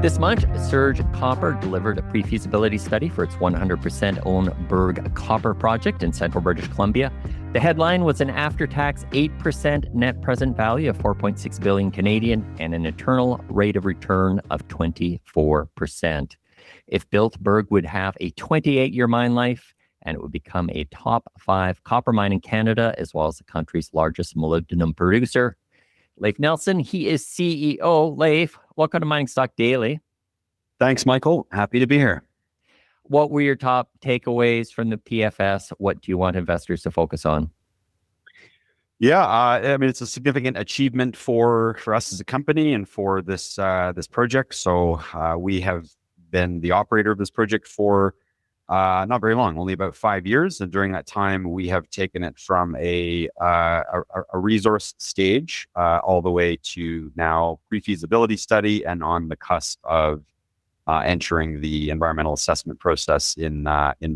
This month, Berg Copper delivered a pre-feasibility study for its 100% owned Berg Copper Project in central British Columbia. The headline was an after-tax 8% net present value of 4.6 billion Canadian and an internal rate of return of 24%. If built, Berg would have a 28-year mine life, and it would become a top 5 copper mine in Canada, as well as the country's largest molybdenum producer. Leif Nilsson, he is CEO. Leif, welcome to Mining Stock Daily. Thanks, Michael. Happy to be here. What were your top takeaways from the PFS? What do you want investors to focus on? Yeah, I mean, it's a significant achievement for us as a company and for this project. So we have been the operator of this project for not very long, only about 5 years. And during that time, we have taken it from a resource stage all the way to now pre-feasibility study and on the cusp of entering the environmental assessment process in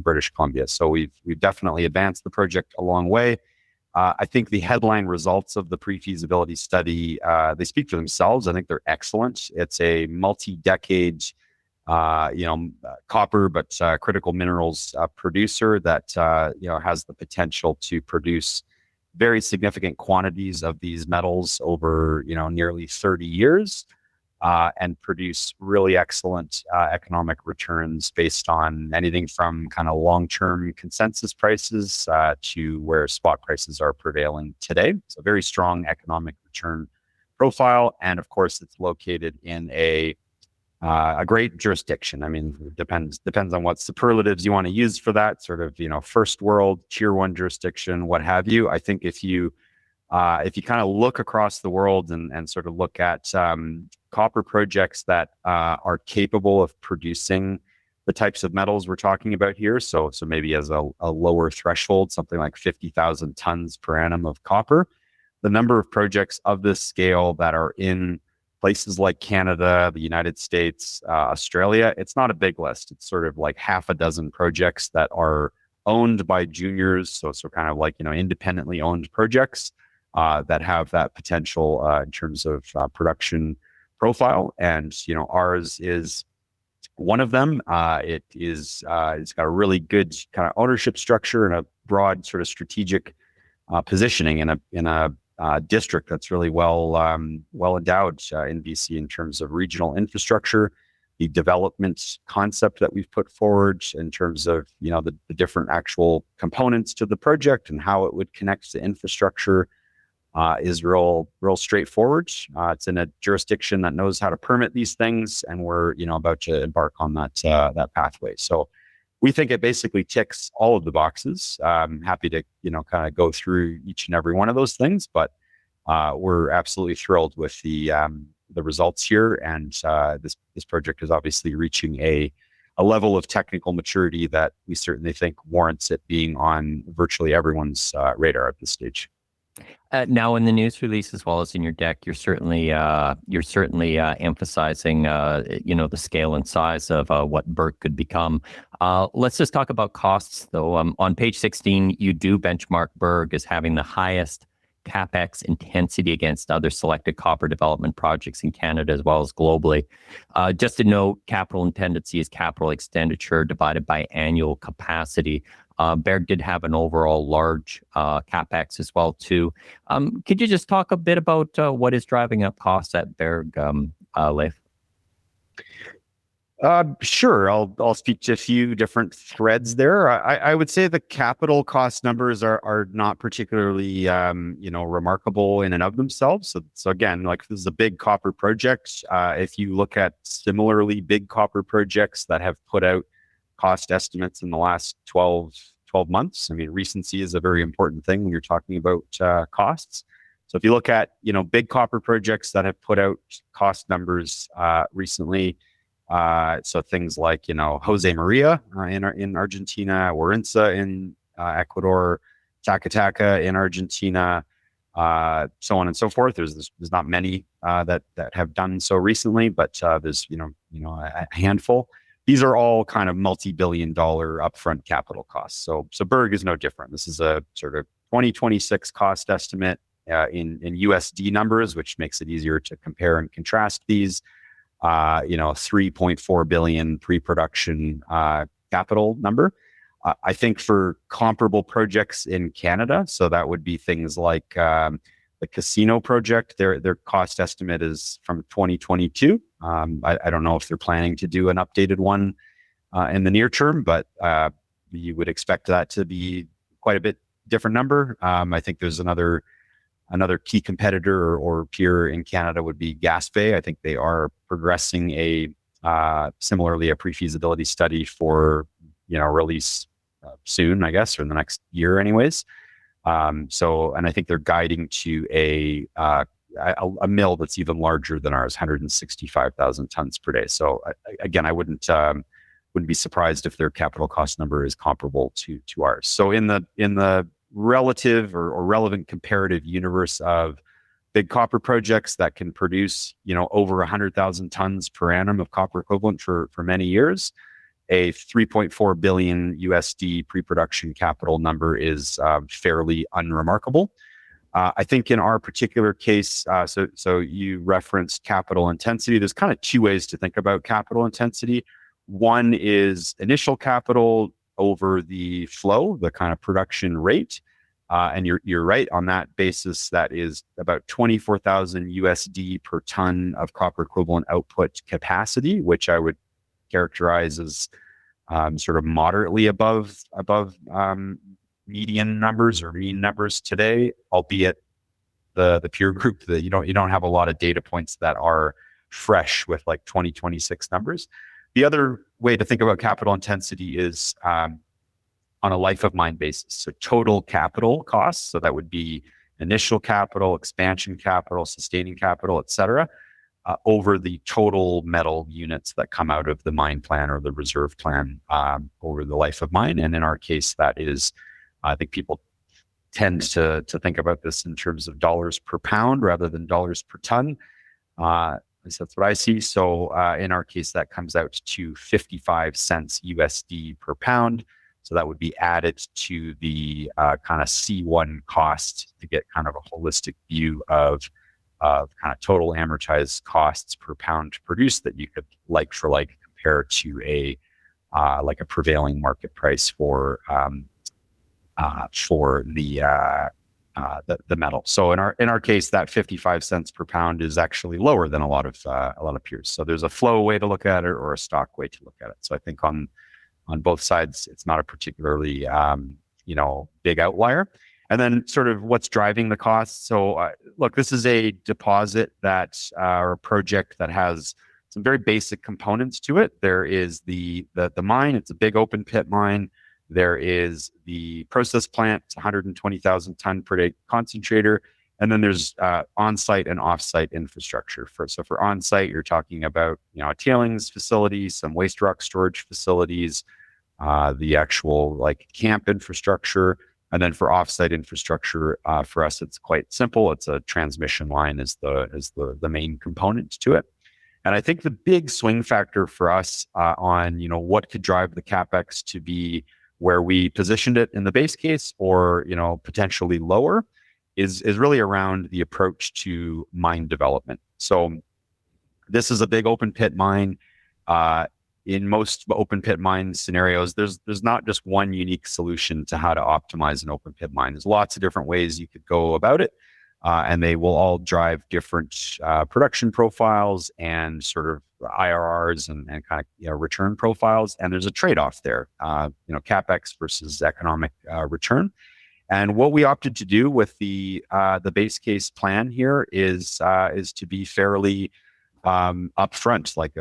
British Columbia. So we've definitely advanced the project a long way. I think the headline results of the pre-feasibility study, they speak for themselves. I think they're excellent. It's a multi-decade copper, but critical minerals producer that has the potential to produce very significant quantities of these metals over nearly 30 years and produce really excellent economic returns based on anything from kind of long-term consensus prices to where spot prices are prevailing today. So very strong economic return profile, and of course, it's located in a great jurisdiction. I mean, it depends on what superlatives you want to use for that sort of, first world, tier 1 jurisdiction, what have you. I think if you kind of look across the world and sort of look at copper projects that are capable of producing the types of metals we're talking about here, so maybe as a lower threshold, something like 50,000 tons per annum of copper, the number of projects of this scale that are in places like Canada, the United States, Australia, it's not a big list. It's sort of like half a dozen projects that are owned by juniors. So kind of like, independently owned projects that have that potential in terms of production profile. And, ours is one of them. It's got a really good kind of ownership structure and a broad sort of strategic positioning in a district that's really well endowed in BC in terms of regional infrastructure, the development concept that we've put forward in terms of the different actual components to the project and how it would connect to infrastructure is real straightforward. It's in a jurisdiction that knows how to permit these things, and we're about to embark on that pathway. So we think it basically ticks all of the boxes. I'm happy to, kind of go through each and every one of those things, but we're absolutely thrilled with the results here. And this project is obviously reaching a level of technical maturity that we certainly think warrants it being on virtually everyone's radar at this stage. Now, in the news release as well as in your deck, you're certainly emphasizing the scale and size of what Berg could become. Let's just talk about costs, though. On page 16, you do benchmark Berg as having the highest CapEx intensity against other selected copper development projects in Canada as well as globally. Just to note, capital intensity is capital expenditure divided by annual capacity. Berg did have an overall large CapEx as well too. Could you just talk a bit about what is driving up costs at Berg, Leif? Sure. I'll speak to a few different threads there. I would say the capital cost numbers are not particularly remarkable in and of themselves. So again, like this is a big copper project. If you look at similarly big copper projects that have put out cost estimates in the last 12 months. I mean, recency is a very important thing when you're talking about costs. So if you look at, big copper projects that have put out cost numbers recently, so things like, Jose Maria in Argentina, Warintza in Ecuador, Taca Taca in Argentina, so on and so forth. There's not many that have done so recently, but there's a handful. These are all kind of multi-billion-dollar upfront capital costs. So Berg is no different. This is a sort of 2026 cost estimate in USD numbers, which makes it easier to compare and contrast these. 3.4 billion pre-production capital number. I think for comparable projects in Canada, so that would be things like the Casino project, their cost estimate is from 2022. I don't know if they're planning to do an updated one in the near term, but you would expect that to be quite a bit different number. I think there's another key competitor or peer in Canada would be Gaspé. I think they are progressing similarly a pre-feasibility study for release soon, I guess, or in the next year, anyways. And I think they're guiding to a mill that's even larger than ours, 165,000 tons per day. So again, I wouldn't be surprised if their capital cost number is comparable to ours. So in the relative or relevant comparative universe of big copper projects that can produce over 100,000 tons per annum of copper equivalent for many years, a 3.4 billion USD pre-production capital number is fairly unremarkable. I think in our particular case, so you referenced capital intensity. There's kind of two ways to think about capital intensity. One is initial capital over the flow, the kind of production rate. And you're right on that basis. That is about 24,000 USD per ton of copper equivalent output capacity, which I would characterize as sort of moderately above median numbers or mean numbers today, albeit the peer group that you don't have a lot of data points that are fresh with like 2026 numbers. The other way to think about capital intensity is on a life of mine basis. So total capital costs. So that would be initial capital, expansion capital, sustaining capital, et cetera, over the total metal units that come out of the mine plan or the reserve plan over the life of mine. And in our case, that is, I think people tend to think about this in terms of dollars per pound rather than dollars per ton. At least that's what I see. So in our case, that comes out to 55 cents USD per pound. So that would be added to the kind of C1 cost to get kind of a holistic view of kind of total amortized costs per pound produced that you could like for like compare to a prevailing market price for the metal. So in our case, that 55 cents per pound is actually lower than a lot of peers. So there's a flow way to look at it or a stock way to look at it. So I think on both sides, it's not a particularly big outlier. And then sort of what's driving the cost. So look, this is a deposit or a project that has some very basic components to it. There is the mine. It's a big open pit mine. There is the process plant, 120,000 ton per day concentrator. And then there's on-site and off-site infrastructure. So for on-site, you're talking about a tailings facility, some waste rock storage facilities, the actual like camp infrastructure. And then for off-site infrastructure, for us, it's quite simple. It's a transmission line is the main component to it. And I think the big swing factor for us on what could drive the capex to be where we positioned it in the base case or potentially lower is really around the approach to mine development. So this is a big open pit mine. In most open pit mine scenarios, there's not just one unique solution to how to optimize an open pit mine. There's lots of different ways you could go about it, and they will all drive different production profiles and sort of IRRs and kind of return profiles. And there's a trade-off there, capex versus economic return. And what we opted to do with the base case plan here is to be fairly upfront, like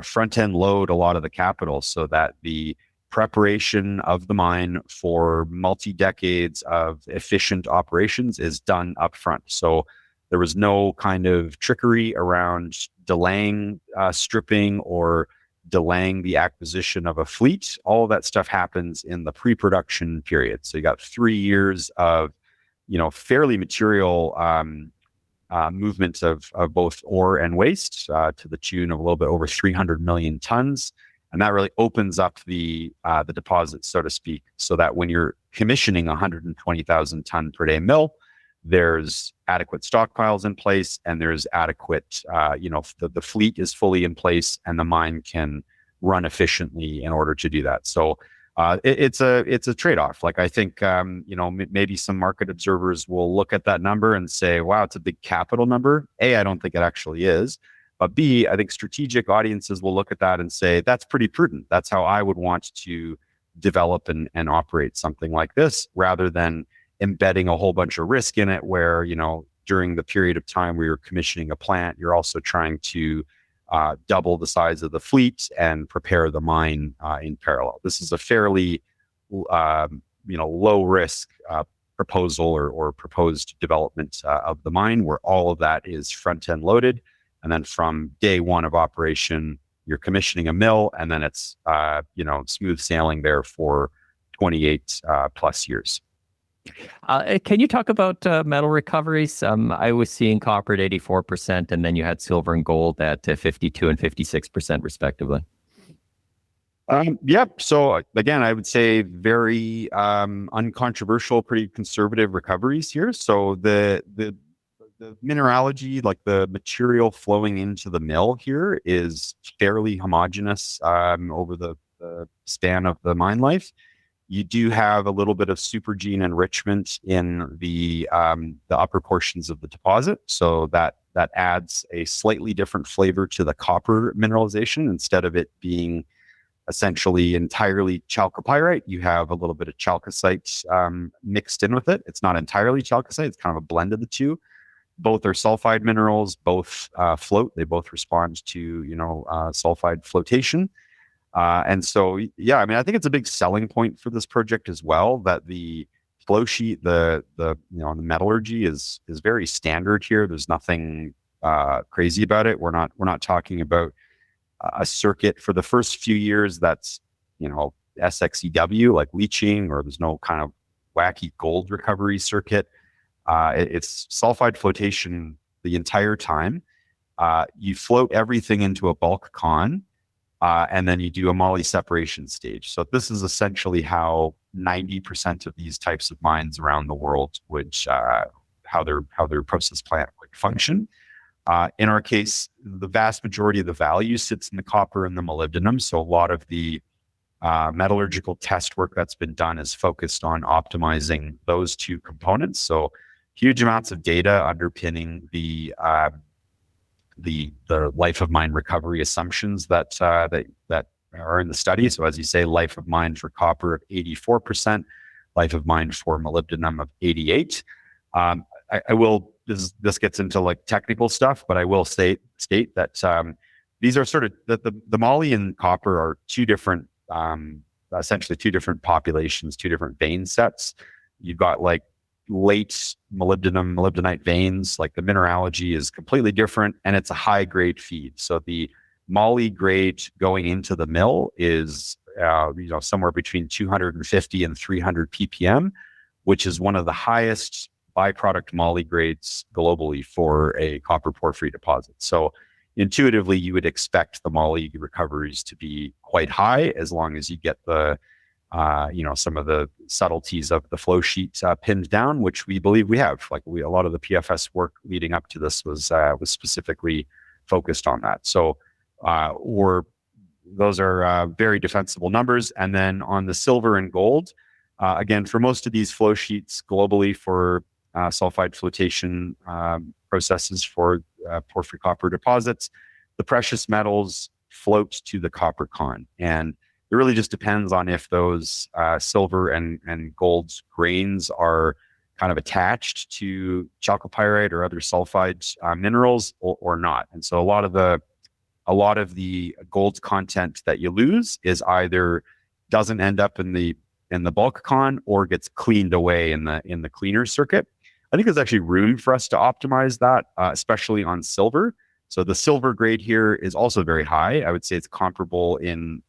front end load a lot of the capital so that the preparation of the mine for multi-decades of efficient operations is done upfront. So there was no kind of trickery around delaying stripping or delaying the acquisition of a fleet. All of that stuff happens in the pre-production period. So you got 3 years of fairly material movements of both ore and waste to the tune of a little bit over 300 million tons. And that really opens up the deposit, so to speak, so that when you're commissioning a 120,000 ton per day mill, there's adequate stockpiles in place, and there's adequate, the fleet is fully in place, and the mine can run efficiently in order to do that. So it's a trade-off. Like I think, maybe some market observers will look at that number and say, wow, it's a big capital number. A, I don't think it actually is. But B, I think strategic audiences will look at that and say, that's pretty prudent. That's how I would want to develop and operate something like this, rather than embedding a whole bunch of risk in it where, during the period of time where you're commissioning a plant, you're also trying to double the size of the fleet and prepare the mine in parallel. This is a fairly, low risk proposal or proposed development of the mine, where all of that is front end loaded. And then from day one of operation, you're commissioning a mill, and then it's, smooth sailing there for 28 plus years. Can you talk about metal recoveries? I was seeing copper at 84%, and then you had silver and gold at 52 and 56% respectively. So again, I would say very uncontroversial, pretty conservative recoveries here. So the mineralogy, like the material flowing into the mill here, is fairly homogeneous over the span of the mine life. You do have a little bit of supergene enrichment in the upper portions of the deposit, so that adds a slightly different flavor to the copper mineralization. Instead of it being essentially entirely chalcopyrite, you have a little bit of chalcocite mixed in with it. It's not entirely chalcocite; it's kind of a blend of the two. Both are sulfide minerals. Both float. They both respond to sulfide flotation. And so, I think it's a big selling point for this project as well, that the flow sheet, the metallurgy is very standard here. There's nothing crazy about it. We're not talking about a circuit for the first few years that's SXEW, like leaching, or there's no kind of wacky gold recovery circuit. It's sulfide flotation the entire time. You float everything into a bulk con. And then you do a moly separation stage. So this is essentially how 90% of these types of mines around the world would, how their process plant would function. In our case, the vast majority of the value sits in the copper and the molybdenum. So a lot of the metallurgical test work that's been done is focused on optimizing those two components. So huge amounts of data underpinning the life of mine recovery assumptions that are in the study. So as you say, life of mine for copper of 84%, life of mine for molybdenum of 88. I will, this gets into like technical stuff, but I will state that these are sort of the moly and copper are two different, essentially two different populations, two different vein sets. You've got like late molybdenite veins, like the mineralogy is completely different, and it's a high grade feed. So the moly grade going into the mill is somewhere between 250 and 300 ppm, which is one of the highest byproduct moly grades globally for a copper porphyry deposit. So intuitively, you would expect the moly recoveries to be quite high, as long as you get the some of the subtleties of the flow sheet pinned down, which we believe we have. Like a lot of the PFS work leading up to this was specifically focused on that. So those are very defensible numbers. And then on the silver and gold, again, for most of these flow sheets globally for sulfide flotation processes for porphyry copper deposits, the precious metals float to the copper con. And it really just depends on if those silver and gold grains are kind of attached to chalcopyrite or other sulfide minerals or not. And so a lot of the gold content that you lose is either doesn't end up in the bulk con or gets cleaned away in the cleaner circuit. I think there's actually room for us to optimize that, especially on silver. So the silver grade here is also very high. I would say it's comparable in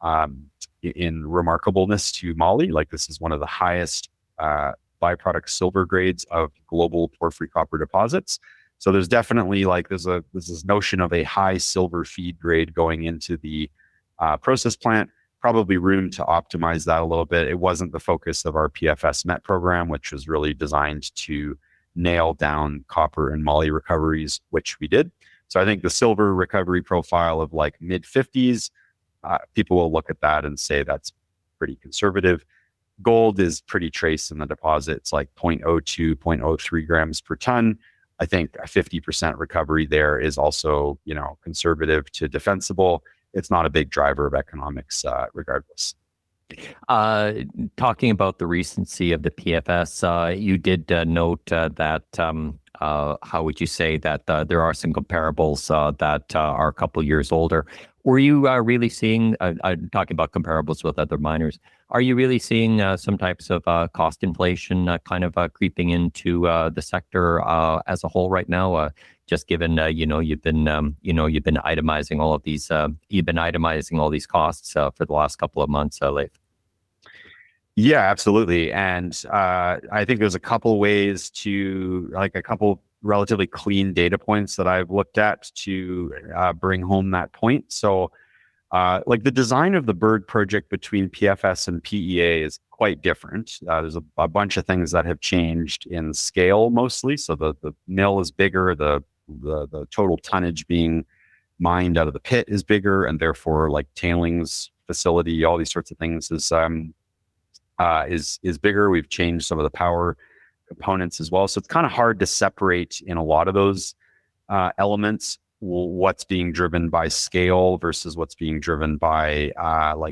remarkableness to moly. Like this is one of the highest byproduct silver grades of global porphyry copper deposits. So there's definitely there's this notion of a high silver feed grade going into the process plant. Probably room to optimize that a little bit. It wasn't the focus of our PFS MET program, which was really designed to nail down copper and moly recoveries, which we did. So I think the silver recovery profile of like mid 50s, people will look at that and say that's pretty conservative. Gold is pretty trace in the deposit. It's like 0.02, 0.03 grams per ton. I think a 50% recovery there is also, conservative to defensible. It's not a big driver of economics, regardless. Talking about the recency of the PFS, you did note that, how would you say that there are some comparables that are a couple years older. Were you really seeing, talking about comparables with other miners, are you really seeing some types of cost inflation kind of creeping into the sector as a whole right now? Just given, you've been itemizing all these costs for the last couple of months, Leif. Yeah, absolutely. And I think there's a couple ways to, like, a couple relatively clean data points that I've looked at to bring home that point. So like the design of the Berg project between PFS and PEA is quite different. There's a bunch of things that have changed in scale mostly. So the mill is bigger, the total tonnage being mined out of the pit is bigger, and therefore like tailings facility, all these sorts of things is bigger. We've changed some of the power components as well. So it's kind of hard to separate in a lot of those elements what's being driven by scale versus what's being driven by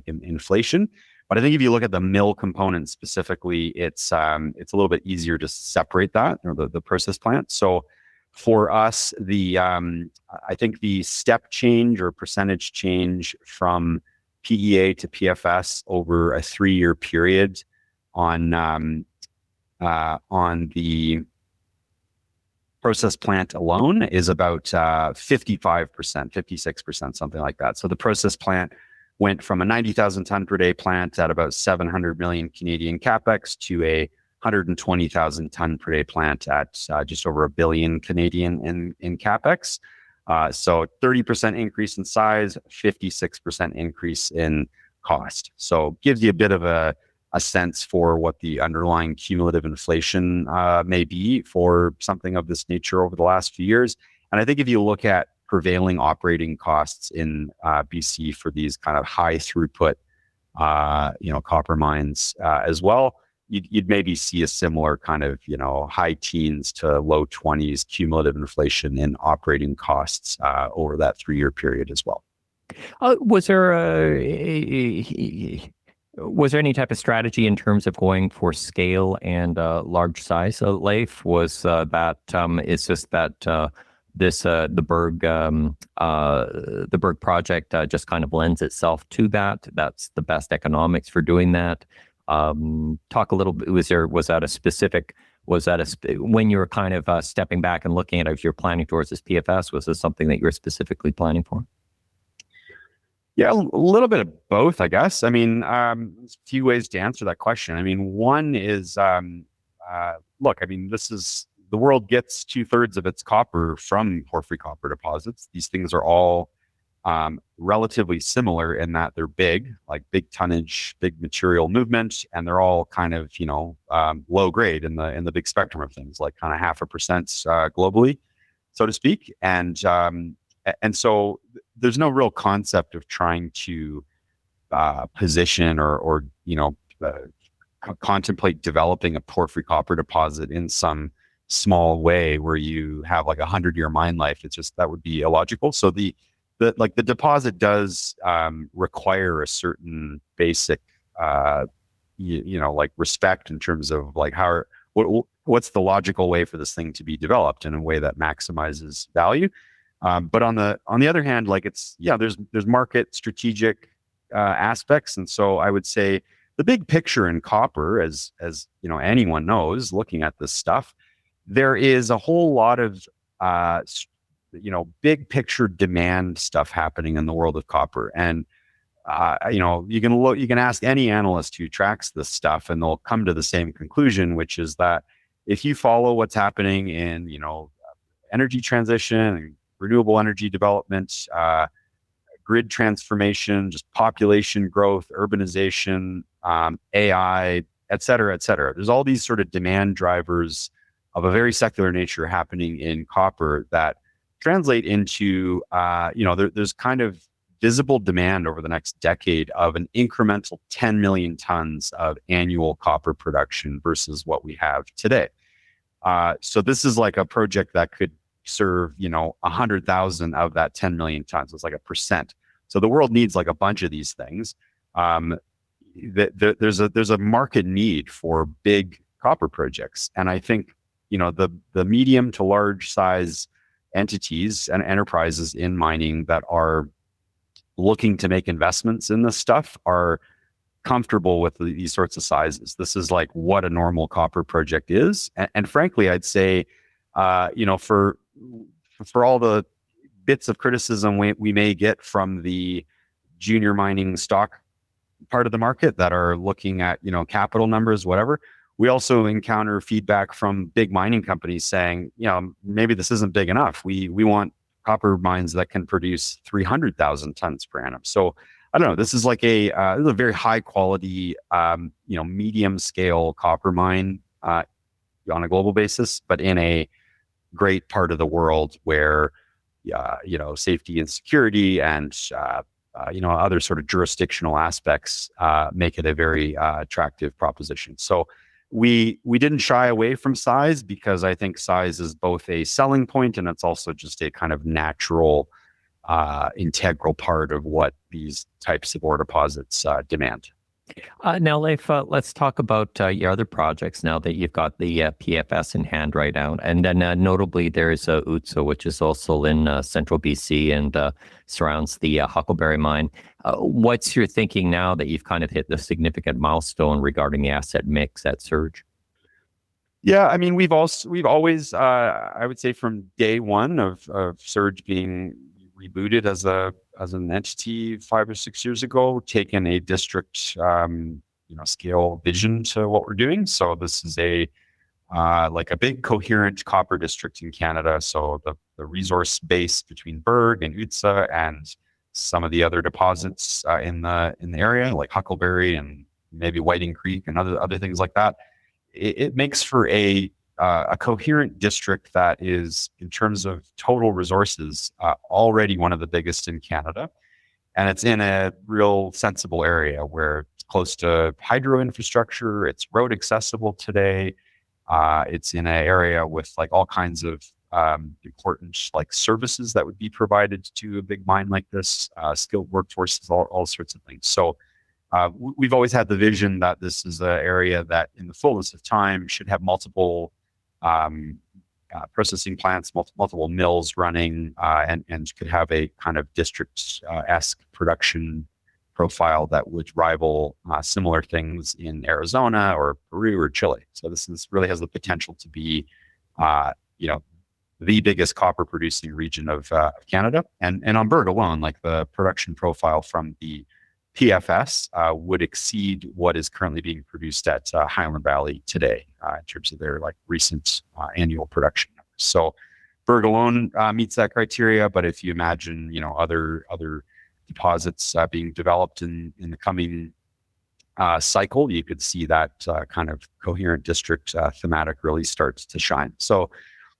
inflation. But I think if you look at the mill component specifically, it's a little bit easier to separate that, or the process plant. So for us, I think the step change or percentage change from PEA to PFS over a 3-year period on the process plant alone is about 55%, 56%, something like that. So the process plant went from a 90,000 ton per day plant at about 700 million Canadian capex to a 120,000 ton per day plant at just over $1 billion Canadian in capex. So 30% increase in size, 56% increase in cost. So gives you a bit of a sense for what the underlying cumulative inflation may be for something of this nature over the last few years. And I think if you look at prevailing operating costs in BC for these kind of high throughput, copper mines as well, you'd maybe see a similar kind of, high teens to low 20s cumulative inflation in operating costs over that 3-year period as well. Was there any type of strategy in terms of going for scale and large size? Leif, was it's just that the Berg project just kind of lends itself to that? That's the best economics for doing that. Talk a little bit. When you were kind of stepping back and looking at it, if you're planning towards this PFS, was this something that you were specifically planning for? Yeah, a little bit of both, I guess. I mean, there's a few ways to answer that question. I mean, one is, look, I mean, the world gets 2/3 of its copper from porphyry copper deposits. These things are all relatively similar in that they're big, like big tonnage, big material movement, and they're all kind of, low grade in the big spectrum of things, like kind of 0.5% globally, so to speak. And so there's no real concept of trying to position or contemplate developing a porphyry copper deposit in some small way where you have like 100-year mine life. It's just, that would be illogical. So the deposit does require a certain basic respect in terms of like what's the logical way for this thing to be developed in a way that maximizes value. But on the other hand, like there's market strategic aspects. And so I would say the big picture in copper, as anyone knows, looking at this stuff, there is a whole lot of big picture demand stuff happening in the world of copper. And you can ask any analyst who tracks this stuff, and they'll come to the same conclusion, which is that if you follow what's happening in energy transition, renewable energy development, grid transformation, just population growth, urbanization, AI, et cetera, et cetera. There's all these sort of demand drivers of a very secular nature happening in copper that translate into, there's kind of visible demand over the next decade of an incremental 10 million tons of annual copper production versus what we have today. So this is like a project that could serve, 100,000 of that 10 million tons. It's like a percent. So the world needs like a bunch of these things. There's a market need for big copper projects. And I think, the medium to large size entities and enterprises in mining that are looking to make investments in this stuff are comfortable with these sorts of sizes. This is like what a normal copper project is. And frankly, I'd say, for all the bits of criticism we may get from the junior mining stock part of the market that are looking at, capital numbers, whatever, we also encounter feedback from big mining companies saying, maybe this isn't big enough. We want copper mines that can produce 300,000 tons per annum. So I don't know. This is like this is a very high quality, medium scale copper mine on a global basis, but in a great part of the world where, safety and security and other sort of jurisdictional aspects make it a very attractive proposition. So we didn't shy away from size because I think size is both a selling point and it's also just a kind of natural, integral part of what these types of ore deposits demand. Now, Leif, let's talk about your other projects now that you've got the PFS in hand right now. And then notably, there's UTSA, which is also in central BC and surrounds the Huckleberry mine. What's your thinking now that you've kind of hit the significant milestone regarding the asset mix at Surge? Yeah, I mean, we've always, I would say from day one of Surge being rebooted as an entity 5 or 6 years ago, taken a district scale vision to what we're doing. So this is a big coherent copper district in Canada. So the resource base between Berg and UTSA and some of the other deposits in the area, like Huckleberry and maybe Whiting Creek and other things like that, it makes for a coherent district that is, in terms of total resources, already one of the biggest in Canada. And it's in a real sensible area where it's close to hydro infrastructure, it's road accessible today. It's in an area with like all kinds of important like services that would be provided to a big mine like this, skilled workforces, all sorts of things. So we've always had the vision that this is an area that in the fullness of time should have multiple processing plants, multiple mills running, and could have a kind of district-esque production profile that would rival similar things in Arizona or Peru or Chile. So this really has the potential to be, the biggest copper producing region of Canada. And on Berg alone, like the production profile from the PFS would exceed what is currently being produced at Highland Valley today in terms of their like recent annual production numbers. So Berg alone meets that criteria, but if you imagine, other deposits being developed in the coming cycle, you could see that kind of coherent district thematic really starts to shine. So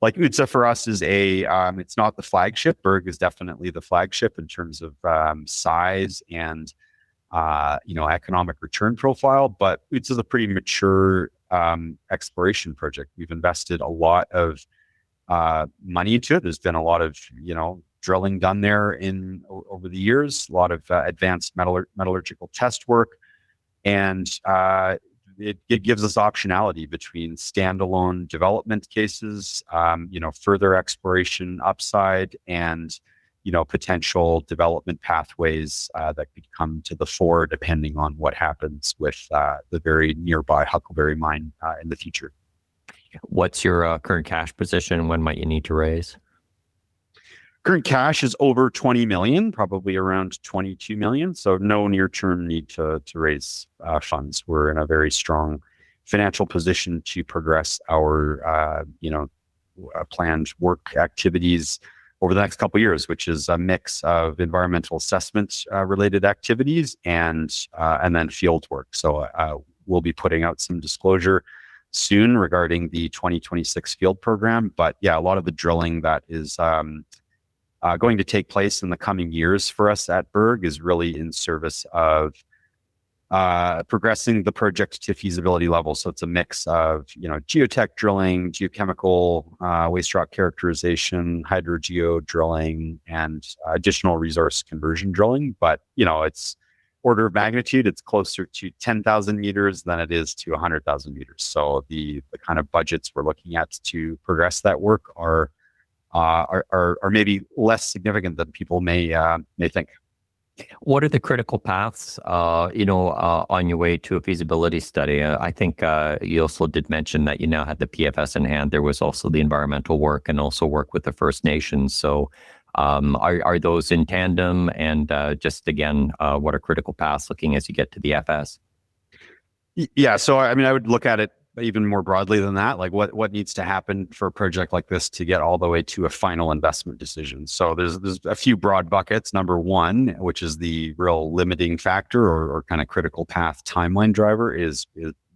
like UTSA for us is it's not the flagship. Berg is definitely the flagship in terms of size and economic return profile, but UTSA is a pretty mature exploration project. We've invested a lot of money into it. There's been a lot of, drilling done there over the years, a lot of advanced metallurgical test work. And it gives us optionality between standalone development cases, further exploration upside and, potential development pathways that could come to the fore depending on what happens with the very nearby Huckleberry mine in the future. What's your current cash position? When might you need to raise? Current cash is over 20 million, probably around 22 million. So no near-term need to raise funds. We're in a very strong financial position to progress our, planned work activities over the next couple of years, which is a mix of environmental assessment related activities and then field work. So we'll be putting out some disclosure soon regarding the 2026 field program. But yeah, a lot of the drilling that is going to take place in the coming years for us at Berg is really in service of progressing the project to feasibility level. So it's a mix of, geotech drilling, geochemical waste rock characterization, hydrogeo drilling, and additional resource conversion drilling. But, it's order of magnitude, it's closer to 10,000 meters than it is to 100,000 meters. So the kind of budgets we're looking at to progress that work are maybe less significant than people may think. What are the critical paths, on your way to a feasibility study? I think you also did mention that you now had the PFS in hand. There was also the environmental work and also work with the First Nations. So are those in tandem? And just again, what are critical paths looking as you get to the FS? Yeah, so I would look at it even more broadly than that, like what needs to happen for a project like this to get all the way to a final investment decision. So there's a few broad buckets. Number one, which is the real limiting factor or kind of critical path timeline driver, is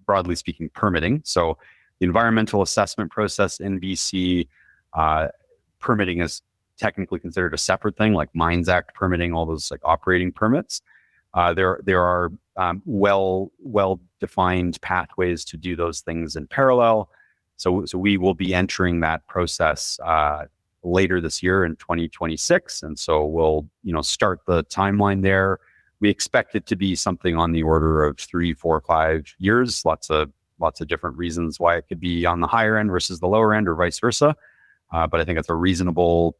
broadly speaking permitting. So the environmental assessment process in BC, permitting is technically considered a separate thing, like Mines Act permitting, all those like operating permits. There are well-defined pathways to do those things in parallel. So we will be entering that process later this year in 2026, and so we'll start the timeline there. We expect it to be something on the order of 3, 4, 5 years. Lots of different reasons why it could be on the higher end versus the lower end, or vice versa. But I think it's a reasonable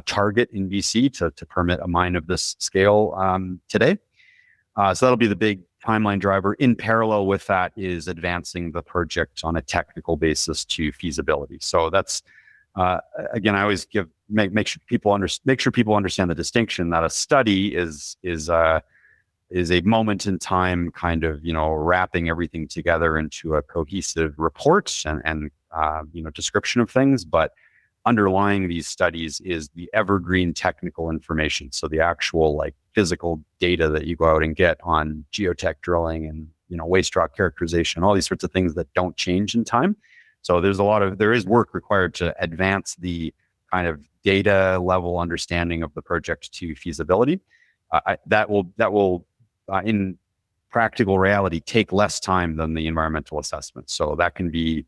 target in BC to permit a mine of this scale today. So that'll be the big timeline driver. In parallel with that is advancing the project on a technical basis to feasibility. So that's again, I always make sure people understand the distinction that a study is a moment in time kind of wrapping everything together into a cohesive report and description of things, but underlying these studies is the evergreen technical information. So the actual physical data that you go out and get on geotech drilling and waste rock characterization, all these sorts of things that don't change in time. So there is work required to advance the kind of data level understanding of the project to feasibility. That will in practical reality take less time than the environmental assessment. So that can be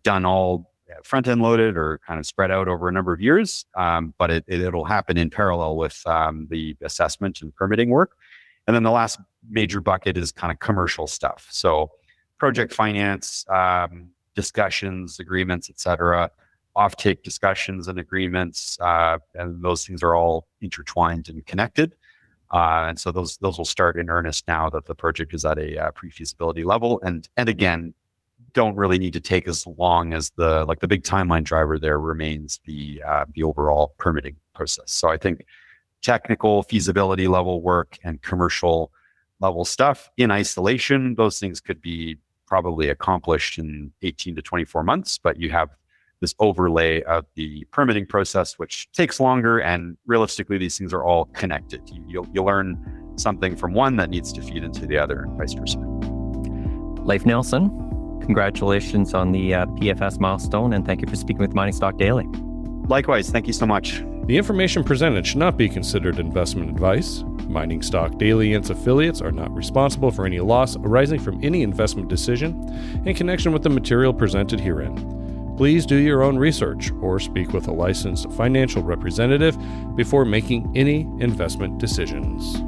done all front-end loaded or kind of spread out over a number of years, but it'll happen in parallel with the assessment and permitting work. And then the last major bucket is kind of commercial stuff. So project finance, discussions, agreements, et cetera, offtake discussions and agreements, and those things are all intertwined and connected. And so those will start in earnest now that the project is at a pre-feasibility level. And again, don't really need to take as long as the big timeline driver there remains the overall permitting process. So I think technical feasibility level work and commercial level stuff in isolation, those things could be probably accomplished in 18 to 24 months, but you have this overlay of the permitting process, which takes longer, and realistically, these things are all connected. You'll learn something from one that needs to feed into the other and vice versa. Leif Nilsson, congratulations on the PFS milestone, and thank you for speaking with Mining Stock Daily. Likewise, thank you so much. The information presented should not be considered investment advice. Mining Stock Daily and its affiliates are not responsible for any loss arising from any investment decision in connection with the material presented herein. Please do your own research or speak with a licensed financial representative before making any investment decisions.